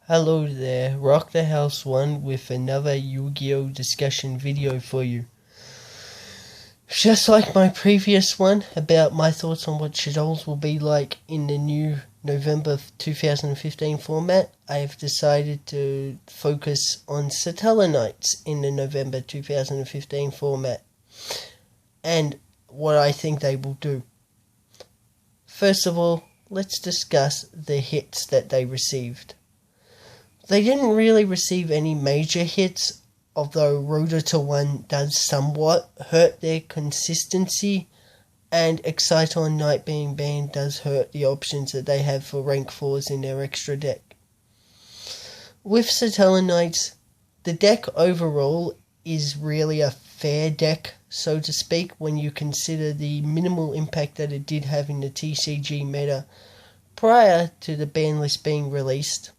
Hello there, Rock the House 1 with another Yu-Gi-Oh discussion video for you. Just like my previous one about my thoughts on what Shadows will be like in the new November 2015 format, I have decided to focus on Satellarknights in the November 2015 format and what I think they will do. First of all, let's discuss the hits that they received. They didn't really receive any major hits, although Rotor to 1 does somewhat hurt their consistency, and Exciton Knight being banned does hurt the options that they have for rank 4s in their extra deck. With Satellarknights, the deck overall is really a fair deck, so to speak, when you consider the minimal impact that it did have in the TCG meta prior to the ban list being released.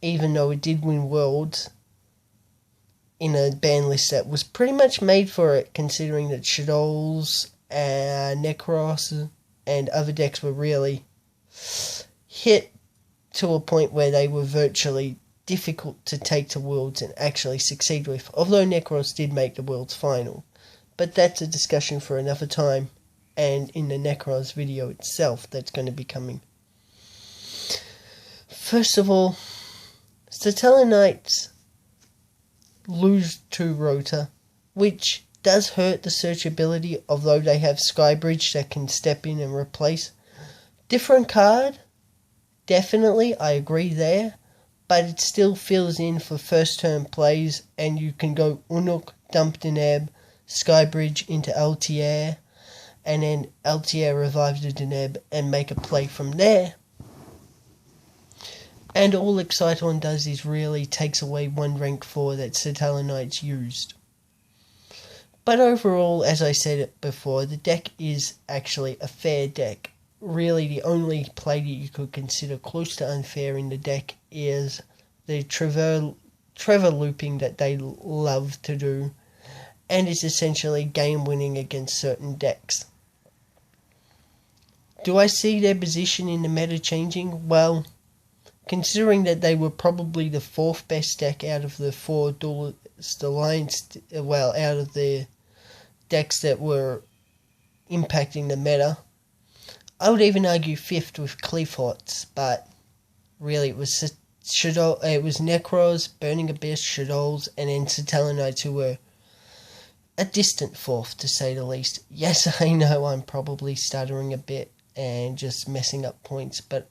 Even though it did win Worlds in a ban list that was pretty much made for it, considering that Shadows, Necros, and other decks were really hit to a point where they were virtually difficult to take to Worlds and actually succeed with, although Necros did make the Worlds final. But that's a discussion for another time, and in the Necros video itself that's going to be coming. First of all, Satellarknights lose to Rotor, which does hurt the searchability, although they have Skybridge that can step in and replace. Different card, definitely, I agree there, but it still fills in for first turn plays, and you can go Unuk, dump Deneb, Skybridge into Altier, and then Altier revives the Deneb and make a play from there. And all Exciton does is really takes away one rank 4 that Satellarknights used. But overall, as I said it before, the deck is actually a fair deck. Really, the only play that you could consider close to unfair in the deck is the Trevor looping that they love to do, and is essentially game winning against certain decks. Do I see their position in the meta changing? Well, considering that they were probably the 4th best deck out of the 4 Duelist Alliance, out of the decks that were impacting the meta, I would even argue 5th with Cleafhots, but really it was Necros, Burning Abyss, Shadows, and then Satellarknights, who were a distant 4th to say the least. Yes, I know I'm probably stuttering a bit and just messing up points, but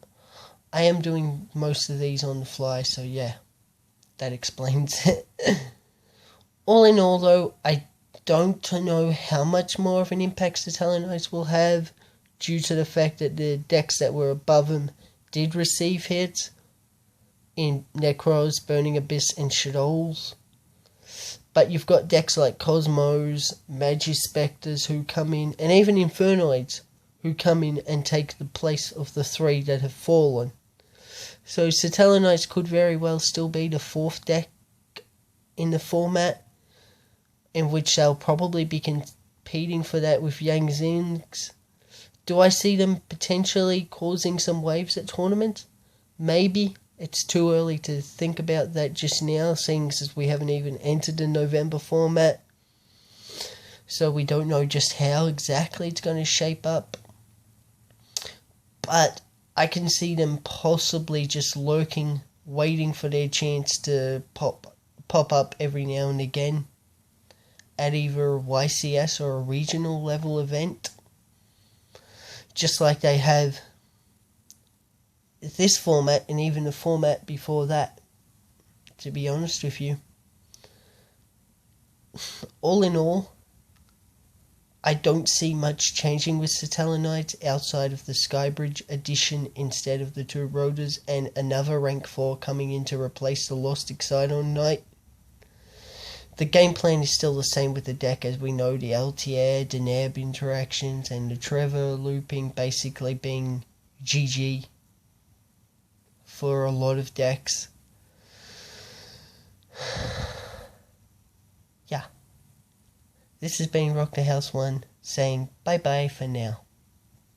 I am doing most of these on the fly, so yeah, that explains it. All in all, though, I don't know how much more of an impact the Satellarknights will have, due to the fact that the decks that were above them did receive hits in Necros, Burning Abyss, and Shadows. But you've got decks like Cosmos, Magispectors who come in, and even Infernoids who come in and take the place of the 3 that have fallen. So Satellarknights could very well still be the 4th deck in the format, in which they'll probably be competing for that with Yang Zings. Do I see them potentially causing some waves at tournaments? Maybe. It's too early to think about that just now, seeing as we haven't even entered the November format. So we don't know just how exactly it's going to shape up. But I can see them possibly just lurking, waiting for their chance to pop up every now and again at either a YCS or a regional level event, just like they have this format and even the format before that, to be honest with you. All in all, I don't see much changing with Satellarknights outside of the Skybridge addition instead of the 2 Rotors, and another rank 4 coming in to replace the lost Exciton Knight. The game plan is still the same with the deck, as we know, the Altier, Deneb interactions, and the Trevor looping basically being GG for a lot of decks. Yeah. This has been Rock the House 1 saying bye bye for now.